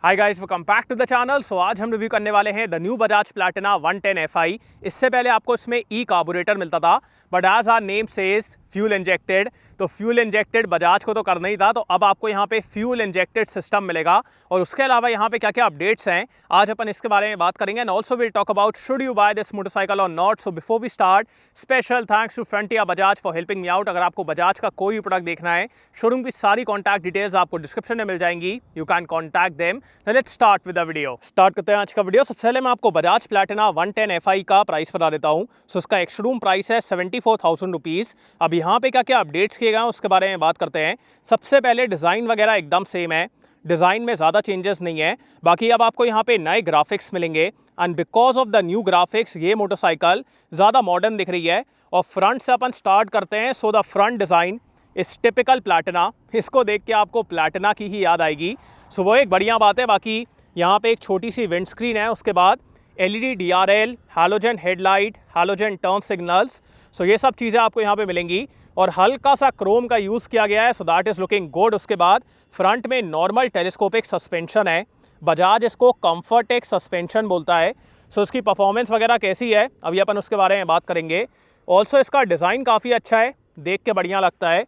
Hi guys, welcome back to the channel. So आज हम review करने वाले हैं the new Bajaj Platina 110 FI। इससे पहले आपको इसमें ई कार्बोरेटर मिलता था, but as our name says fuel injected, तो फ्यूल इंजेक्टेड बजाज को तो करना ही था, तो अब आपको यहाँ पे फ्यूल इंजेक्टेड सिस्टम मिलेगा। और उसके अलावा यहाँ पे क्या क्या अपडेट्स हैं आज अपन इसके बारे में बात करेंगे। And also will talk about should you buy this motorcycle और not. So before we start, special thanks to Frontier Bajaj for helping me out. अगर आपको बजाज का कोई प्रोडक्ट देखना है, शोरूम की सारी कॉन्टैक्ट डिटेल्स आपको डिस्क्रिप्शन में मिल जाएंगी, you can contact them. Let's start with the video. Start करते हैं आज का वीडियो। सबसे पहले मैं आपको बजाज प्लैटिना 110 FI का प्राइस बता देता हूँ। सो इसका एक शोरूम प्राइस है 74,000 रुपीज़। अब यहाँ पे क्या क्या अपडेट्स किए गए हैं उसके बारे में बात करते हैं। सबसे पहले डिज़ाइन वगैरह एकदम सेम है, डिज़ाइन में ज़्यादा चेंजेस नहीं है। बाकी अब आपको यहाँ पे नए ग्राफिक्स मिलेंगे and because of the new graphics ये मोटरसाइकिल ज़्यादा मॉडर्न दिख रही है। और फ्रंट से अपन स्टार्ट करते हैं। सो द फ्रंट डिज़ाइन इस टिपिकल प्लैटिना, इसको देख के आपको प्लैटिना की ही याद आएगी। सो वो एक बढ़िया बात है। बाकी यहाँ पे एक छोटी सी विंड स्क्रीन है, उसके बाद LED DRL, halogen headlight, halogen turn signals. So ये सब चीज़ें आपको यहाँ पे मिलेंगी और हल्का सा क्रोम का यूज़ किया गया है, so that is looking good. उसके बाद फ्रंट में नॉर्मल टेलीस्कोपिक सस्पेंशन है, बजाज इसको कम्फर्टेक सस्पेंशन बोलता है। सो इसकी परफॉर्मेंस वगैरह कैसी है अभी अपन उसके बारे में बात करेंगे। ऑल्सो इसका डिज़ाइन काफ़ी अच्छा है, देख के बढ़िया लगता है।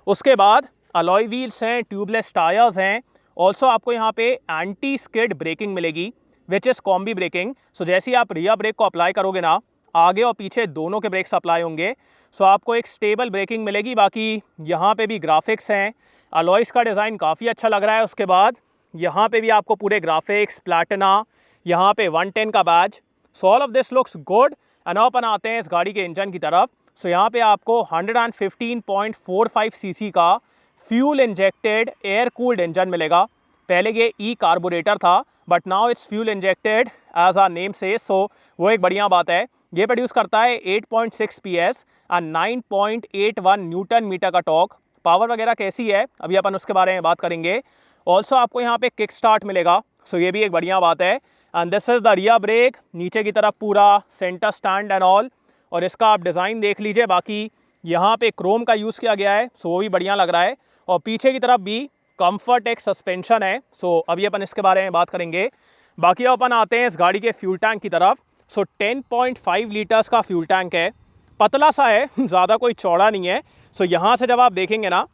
उसके बाद अलॉय व्हील्स हैं, ट्यूबलेस टायर्स हैं। ऑल्सो आपको यहाँ पे एंटी स्किड ब्रेकिंग मिलेगी विच इज़ कॉम्बी ब्रेकिंग। सो जैसे ही आप रियर ब्रेक को अप्लाई करोगे ना, आगे और पीछे दोनों के ब्रेक्स अप्लाई होंगे, सो आपको एक स्टेबल ब्रेकिंग मिलेगी। बाकी यहाँ पे भी ग्राफिक्स हैं, अलॉयस का डिज़ाइन काफ़ी अच्छा लग रहा है। उसके बाद यहाँ पे भी आपको पूरे ग्राफिक्स, प्लैटिना, यहाँ पे 110 का badge. So all of this looks good. And अपन आते हैं इस गाड़ी के इंजन की तरफ। सो यहाँ पे आपको 115.45 cc का fuel injected air cooled engine मिलेगा। पहले ये ई कार्बोरेटर था, but now it's fuel injected as our name say. So वो एक बढ़िया बात है। ये प्रोड्यूस करता है 8.6 PS एंड 9.81 न्यूटन मीटर का टॉर्क। पावर वगैरह कैसी है अभी अपन उसके बारे में बात करेंगे। ऑल्सो आपको यहाँ पे किक स्टार्ट मिलेगा, सो ये भी एक बढ़िया बात है। And this is the rear brake, नीचे की तरफ पूरा सेंटर स्टैंड एंड ऑल। और इसका आप डिज़ाइन देख लीजिए। बाकी यहाँ पे क्रोम का यूज़ किया गया है, सो वो भी बढ़िया लग रहा है। और पीछे की तरफ भी कम्फर्टेक सस्पेंशन है। सो अभी अपन इसके बारे में बात करेंगे। बाकी अपन आते हैं इस गाड़ी के फ्यूल टैंक की तरफ। सो 10.5 लीटर्स का फ्यूल टैंक है, पतला सा है, ज़्यादा कोई चौड़ा नहीं है। सो यहाँ से जब आप देखेंगे ना,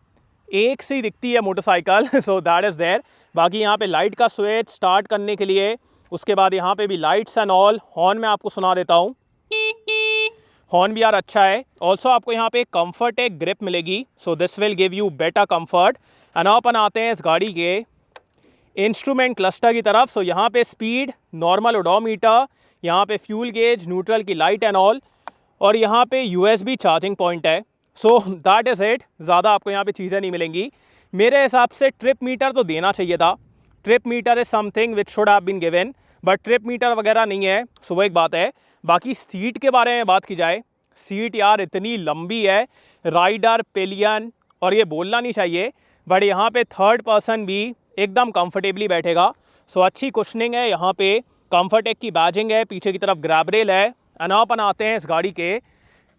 एक सी दिखती है motorcycle. So that is there. बाकी यहाँ पे लाइट का स्विच स्टार्ट करने के लिए, उसके बाद यहाँ पे भी लाइट्स एंड ऑल। हॉर्न में आपको सुना देता हूँ, हॉर्न भी यार अच्छा है। ऑल्सो आपको यहाँ पे कम्फर्टेक ग्रिप मिलेगी, so this will give you better comfort. And अपन आते हैं इस गाड़ी के इंस्ट्रूमेंट क्लस्टर की तरफ। सो यहाँ पे स्पीड, नॉर्मल ओडोमीटर, यहाँ पे फ्यूल गेज, न्यूट्रल की लाइट एंड ऑल। और यहाँ पे USB चार्जिंग पॉइंट है। So that is it. ज़्यादा आपको यहाँ पे चीज़ें नहीं मिलेंगी। मेरे हिसाब से ट्रिप मीटर तो देना चाहिए था। Trip meter is something which should have been given, but trip meter वगैरह नहीं है, सो वो एक बात है। बाकी सीट के बारे में बात की जाए, सीट यार इतनी लंबी है, राइडर, पिलियन, और ये बोलना नहीं चाहिए बट यहाँ पे थर्ड पर्सन भी एकदम कंफर्टेबली बैठेगा। सो अच्छी कुशनिंग है, यहाँ पे कम्फर्टेक की बैजिंग है, पीछे की तरफ ग्रैब रेल है। एंड अपन आते हैं इस गाड़ी के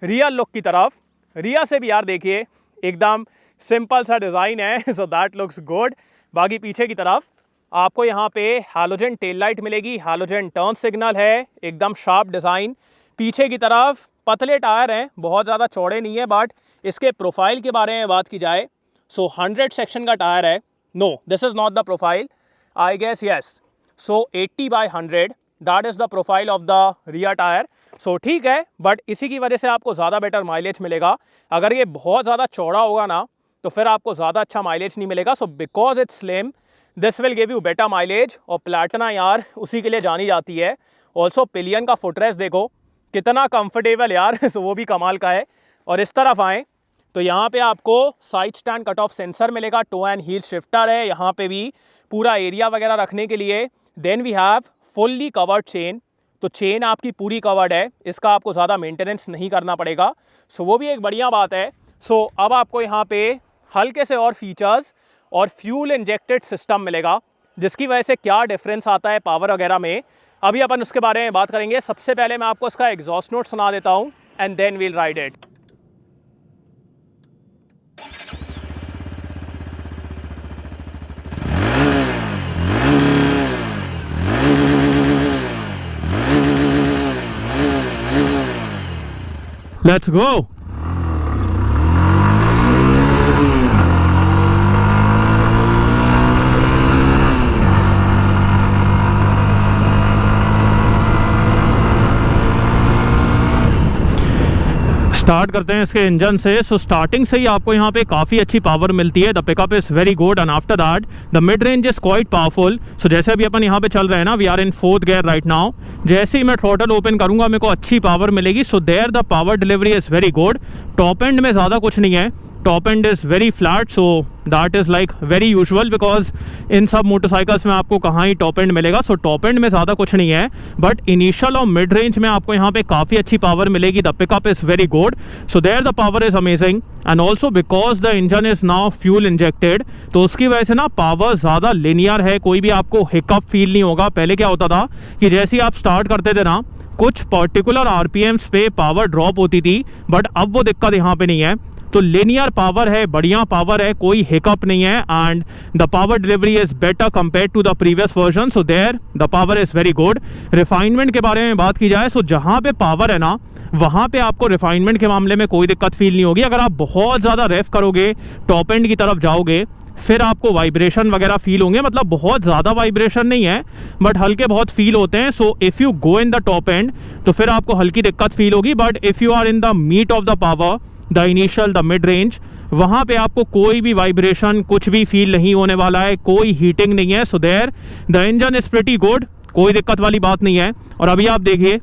रियर लुक की तरफ। रियर से भी यार देखिए एकदम सिंपल सा डिज़ाइन है, सो दैट लुक्स गुड। बाकी पीछे की तरफ आपको यहाँ पे हैलोजन टेल लाइट मिलेगी, हैलोजन टर्न सिग्नल है, एकदम शार्प डिज़ाइन। पीछे की तरफ पतले टायर हैं, बहुत ज़्यादा चौड़े नहीं है। बट इसके प्रोफाइल के बारे में बात की जाए, सो 100 सेक्शन का टायर है। No, this is not the profile, I guess yes. So 80/100 that is the profile of the rear tyre. So ठीक है, बट इसी की वजह से आपको ज़्यादा बेटर माइलेज मिलेगा। अगर ये बहुत ज़्यादा चौड़ा होगा ना, तो फिर आपको ज़्यादा अच्छा माइलेज नहीं मिलेगा। So because it's slim, this will give you better mileage. और प्लैटिना यार उसी के लिए जानी जाती है। ऑल्सो पिलियन का फुटरेस्ट देखो कितना कंफर्टेबल यार, सो वो भी कमाल का है। और इस तरफ आएँ तो यहाँ पे आपको side stand cut off sensor मिलेगा, टो एंड हील शिफ्टर है, यहाँ पे भी पूरा एरिया वगैरह रखने के लिए। Then we have fully covered chain, तो चेन आपकी पूरी कवर्ड है, इसका आपको ज़्यादा मेंटेनेंस नहीं करना पड़ेगा। सो वो भी एक बढ़िया बात है। सो अब आपको यहाँ पे हल्के से और फीचर्स और फ्यूल इंजेक्टेड सिस्टम मिलेगा, जिसकी वजह से क्या डिफरेंस आता है पावर वगैरह में, अभी अपन उसके बारे में बात करेंगे। सबसे पहले मैं आपको इसका एग्जॉस्ट नोट सुना देता हूँ and then we'll ride it. Let's go. Start करते हैं इसके इंजन से। सो स्टार्टिंग से ही आपको यहाँ पे काफ़ी अच्छी पावर मिलती है। The pickup is very good and after that the mid range is quite powerful. So जैसे अभी अपन यहाँ पे चल रहे हैं ना, we are in 4th gear right now. जैसे ही मैं थ्रॉटल ओपन करूँगा मेरे को अच्छी पावर मिलेगी। So there the power delivery is very good. Top end में ज़्यादा कुछ नहीं है, top end is very flat, so that is like very usual because इन सब मोटरसाइकिल्स में आपको कहाँ ही टॉप एंड मिलेगा। सो टॉप एंड में ज़्यादा कुछ नहीं है, बट इनिशियल और मिड रेंज में आपको यहाँ पे काफ़ी अच्छी पावर मिलेगी। The pickup is very good, so there the power is amazing and also because the engine is now fuel injected, तो उसकी वजह से ना पावर ज़्यादा लिनियर है, कोई भी आपको हिकअप फील नहीं होगा। पहले क्या होता था कि जैसे ही आप स्टार्ट करते थे ना, कुछ पर्टिकुलर आरपीएम्स पे पावर ड्रॉप होती थी, बट अब वो दिक्कत यहाँ पे नहीं है। तो लिनियर पावर है, बढ़िया पावर है, कोई हिकअप नहीं है and the power delivery is better compare to the previous version. So there the power is very good. Refinement के बारे में बात की जाए, सो जहाँ पे पावर है ना, वहाँ पे आपको रिफाइनमेंट के मामले में कोई दिक्कत फील नहीं होगी। अगर आप बहुत ज़्यादा रेफ करोगे, टॉप एंड की तरफ जाओगे, फिर आपको वाइब्रेशन वगैरह फील होंगे। मतलब बहुत ज़्यादा वाइब्रेशन नहीं है, बट हल्के बहुत फील होते हैं। So if you go in the top end तो फिर आपको हल्की दिक्कत फील होगी, but if you are in the meat of the power, the initial, the mid range, वहाँ पे आपको कोई भी वाइब्रेशन कुछ भी फील नहीं होने वाला है, कोई हीटिंग नहीं है। So there the engine is pretty good, कोई दिक्कत वाली बात नहीं है। और अभी आप देखिए,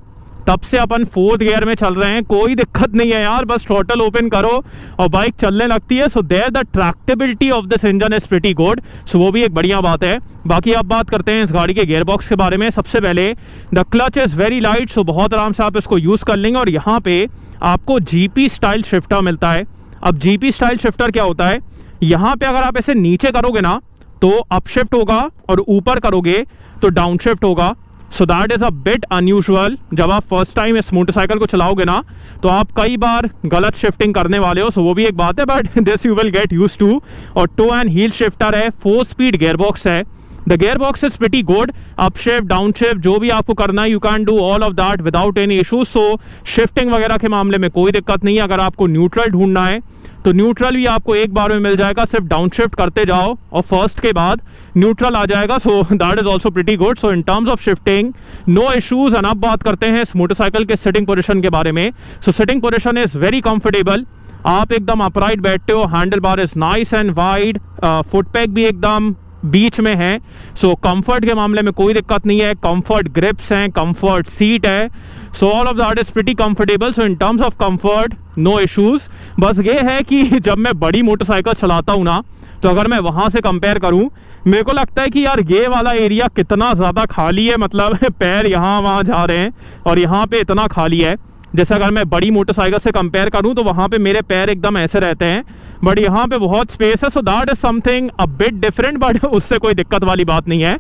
तब से अपन 4th गियर में चल रहे हैं, कोई दिक्कत नहीं है यार, बस थ्रॉटल ओपन करो और बाइक चलने लगती है। So there the tractability of this engine is pretty good, so वो भी एक बढ़िया बात है। बाकी आप बात करते हैं इस गाड़ी के गियर बॉक्स के बारे में। सबसे पहले the clutch is very light, so बहुत आराम से आप इसको यूज़ कर लेंगे। और यहाँ पे आपको जीपी स्टाइल शिफ्टर मिलता है। अब जीपी स्टाइल शिफ्टर क्या होता है, यहाँ पे अगर आप इसे नीचे करोगे ना तो अप शिफ्ट होगा और ऊपर करोगे तो डाउन शिफ्ट होगा। सो that is a bit unusual. जब आप फर्स्ट टाइम इस मोटरसाइकिल को चलाओगे ना तो आप कई बार गलत शिफ्टिंग करने वाले हो, सो वो भी एक बात है, but this you will get used to. और टो एंड हील शिफ्टर है, 4 स्पीड गियर बॉक्स है। The gear box is pretty good, up shift down shift जो भी आपको करना है you can do all of that without any issues. So shifting वगैरह के मामले में कोई दिक्कत नहीं है। अगर आपको न्यूट्रल ढूंढना है तो न्यूट्रल भी आपको एक बार में मिल जाएगा, सिर्फ डाउन शिफ्ट करते जाओ और फर्स्ट के बाद न्यूट्रल आ जाएगा। So that is also pretty good. So in terms of shifting no issues. And अब बात करते हैं इस मोटरसाइकिल के सिटिंग पोजीशन के बारे में। So sitting position is very comfortable, आप एकदम अपराइट बैठते हो, handle bar is nice and wide, foot peg भी एकदम बीच में है। सो कंफर्ट के मामले में कोई दिक्कत नहीं है, कंफर्ट ग्रिप्स हैं, कंफर्ट सीट है। So all of that is pretty comfortable. So in terms of comfort no issues. बस ये है कि जब मैं बड़ी मोटरसाइकिल चलाता हूँ ना, तो अगर मैं वहाँ से कंपेयर करूँ, मेरे को लगता है कि यार ये वाला एरिया कितना ज़्यादा खाली है। मतलब पैर यहाँ वहाँ जा रहे हैं और यहाँ पे इतना खाली है। जैसे अगर मैं बड़ी मोटरसाइकिल से कंपेयर करूं तो वहाँ पे मेरे पैर एकदम ऐसे रहते हैं, बट यहाँ पे बहुत स्पेस है। So that is something a bit different, but उससे कोई दिक्कत वाली बात नहीं है।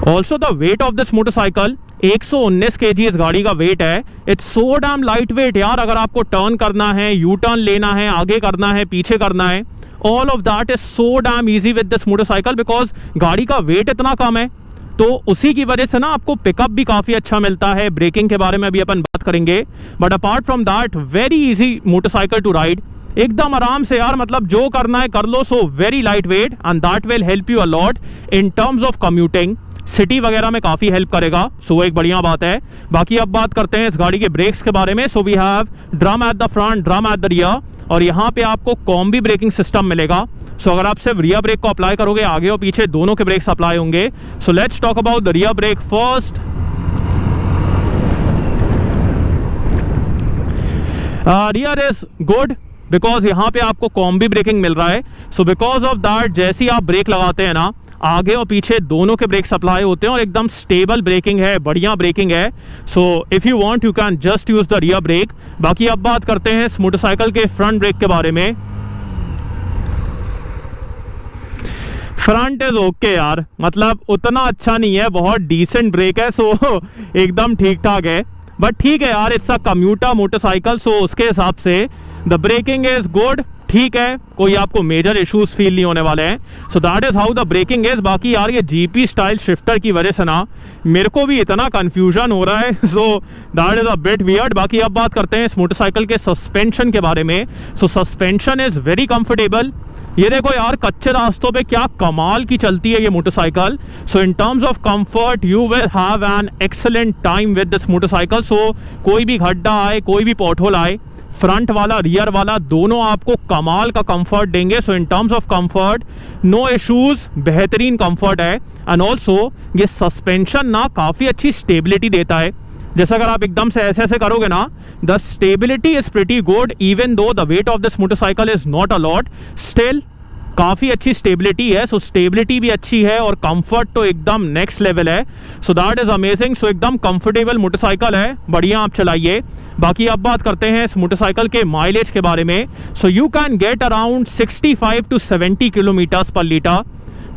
Also the weight of this motorcycle 119 kg इस गाड़ी का वेट है। It's so damn light weight यार। अगर आपको टर्न करना है, यू टर्न लेना है, आगे करना है, पीछे करना है, all of that is so damn easy with this motorcycle because गाड़ी का वेट इतना कम है। तो उसी की वजह से ना आपको पिकअप भी काफ़ी अच्छा मिलता है। ब्रेकिंग के बारे में अभी अपन बात करेंगे, but apart from that very easy motorcycle to ride, एकदम आराम से यार, मतलब जो करना है कर लो। So very light weight and that will help you a lot in terms of commuting, city वगैरह में काफ़ी हेल्प करेगा। सो वो एक बढ़िया बात है। बाकी अब बात करते हैं इस गाड़ी के ब्रेक्स के बारे में। So we have drum at the front, drum at the rear, और यहाँ पे आपको कॉम्बी ब्रेकिंग सिस्टम मिलेगा। सो अगर आप सिर्फ रियर ब्रेक को अप्लाई करोगे, आगे और पीछे दोनों के ब्रेक्स अप्लाई होंगे। So let's talk about the rear brake first. Rear is good because यहाँ पे आपको कॉम्बी ब्रेकिंग मिल रहा है। सो बिकॉज ऑफ दैट जैसे ही आप ब्रेक लगाते हैं ना, आगे और पीछे दोनों के ब्रेक अप्लाई होते हैं और एकदम स्टेबल ब्रेकिंग है, बढ़िया ब्रेकिंग है। सो if you want you can just use the rear brake. बाकी अब बात करते हैं इस मोटरसाइकिल के फ्रंट ब्रेक के बारे में। फ्रंट इज ओके यार, मतलब उतना अच्छा नहीं है, बहुत डिसेंट ब्रेक है। सो एकदम ठीक ठाक है, बट ठीक है यार, इट्स अ कम्यूटर मोटरसाइकिल, सो उसके हिसाब से द ब्रेकिंग इज गुड, ठीक है, कोई आपको मेजर इश्यूज फील नहीं होने वाले हैं। So that is how the braking is. बाकी यार ये जीपी स्टाइल शिफ्टर की वजह से ना मेरे को भी इतना कंफ्यूजन हो रहा है, so that is a bit weird. बाकी अब बात करते हैं इस मोटरसाइकिल के सस्पेंशन के बारे में। सो सस्पेंशन इज वेरी कंफर्टेबल। ये देखो यार, कच्चे रास्तों पे क्या कमाल की चलती है ये motorcycle. So in terms of comfort you will have an excellent time with this motorcycle. So कोई भी गड्ढा आए, कोई भी पॉटहोल आए, फ्रंट वाला रियर वाला दोनों आपको कमाल का कंफर्ट देंगे। So in terms of comfort no issues, बेहतरीन कंफर्ट है। एंड ऑल्सो ये सस्पेंशन ना काफ़ी अच्छी स्टेबिलिटी देता है। जैसे अगर आप एकदम से ऐसे ऐसे करोगे ना, the stability is pretty good even though the weight of this motorcycle is not a lot, still काफ़ी अच्छी स्टेबिलिटी है। सो स्टेबिलिटी भी अच्छी है और कंफर्ट तो एकदम नेक्स्ट लेवल है। So that is amazing. So एकदम कंफर्टेबल मोटरसाइकिल है, बढ़िया आप चलाइए। बाकी अब बात करते हैं इस मोटरसाइकिल के माइलेज के बारे में। So you can get around 65 to 70 kilometres per litre.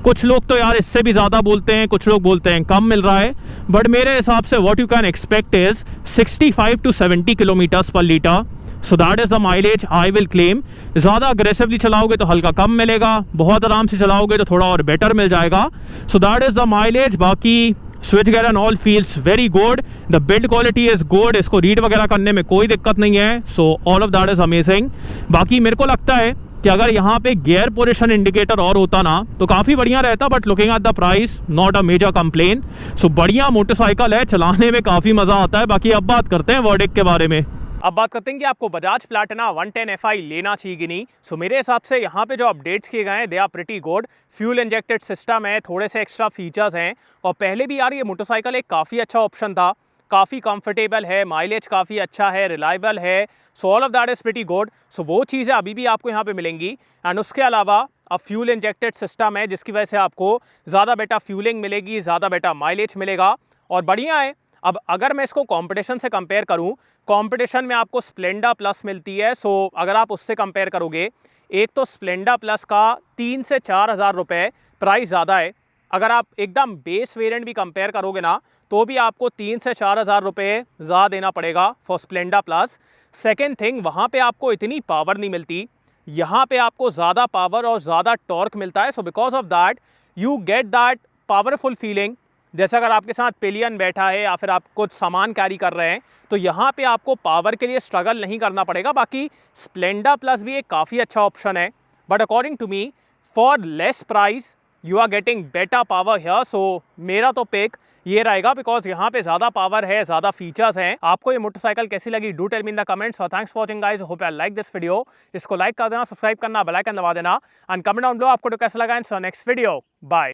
कुछ लोग तो यार इससे भी ज़्यादा बोलते हैं, कुछ लोग बोलते हैं कम मिल रहा है, बट मेरे हिसाब से what you can expect is 65 to 70 kilometres per litre. So that is the mileage I will claim. ज़्यादा अग्रेसिवली चलाओगे तो हल्का कम मिलेगा, बहुत आराम से चलाओगे तो थोड़ा और बेटर मिल जाएगा। So that is the mileage. बाकी switch gear and all feels very good, the build quality is good, इसको रीड वगैरह करने में कोई दिक्कत नहीं है। So all of that is amazing. बाकी मेरे को लगता है कि अगर यहाँ पे गियर पोजीशन इंडिकेटर और होता ना तो काफ़ी बढ़िया रहता, but looking at the price not a major complain. So बढ़िया मोटरसाइकिल है, चलाने में काफ़ी मज़ा आता है। बाकी अब बात करते हैं वर्डिक्ट के बारे में। अब बात करते हैं कि आपको बजाज प्लैटिना 110 FI लेना चाहिए कि नहीं। सो मेरे हिसाब से यहाँ पे जो अपडेट्स किए गए हैं they are pretty good. Fuel injected system है, थोड़े से एक्स्ट्रा फीचर्स हैं, और पहले भी यार ये मोटरसाइकिल एक काफ़ी अच्छा ऑप्शन था, काफ़ी कंफर्टेबल है, माइलेज काफ़ी अच्छा है, रिलायबल है। So all of that is pretty good. So वो चीज़ें अभी भी आपको यहाँ पे मिलेंगी। एंड उसके अलावा अब फ्यूल इंजेक्टेड सिस्टम है, जिसकी वजह से आपको ज़्यादा बेटर फ्यूलिंग मिलेगी, ज़्यादा बेटर माइलेज मिलेगा, और बढ़िया है। अब अगर मैं इसको कंपटीशन से कंपेयर करूं, कंपटीशन में आपको स्प्लेंडर प्लस मिलती है। सो अगर आप उससे कंपेयर करोगे, एक तो स्प्लेंडर प्लस का 3 से 4 हज़ार रुपये प्राइस ज़्यादा है। अगर आप एकदम बेस वेरिएंट भी कंपेयर करोगे ना, तो भी आपको 3 से 4 हज़ार रुपये ज़्यादा देना पड़ेगा for Splendor plus. Second thing, वहाँ पे आपको इतनी पावर नहीं मिलती, यहाँ पे आपको ज़्यादा पावर और ज़्यादा टॉर्क मिलता है। So because of that you get that powerful feeling. जैसे अगर आपके साथ पिलियन बैठा है या फिर आप कुछ सामान कैरी कर रहे हैं, तो यहाँ पे आपको पावर के लिए स्ट्रगल नहीं करना पड़ेगा। बाकी स्प्लेंडर प्लस भी एक काफ़ी अच्छा ऑप्शन है, but according to me for less price you are getting better power here. So मेरा तो पिक ये रहेगा, बिकॉज यहाँ पे ज़्यादा पावर है, ज़्यादा फीचर्स हैं। आपको ये मोटरसाइकिल कैसी लगी, do tell me in the comments. और thanks for watching guys, hope you like this video. इसको लाइक कर देना, सब्सक्राइब करना, बेल आइकन दबा देना, एंड कमेंट डाउन बिलो आपको तो कैसा लगा। In next video, bye.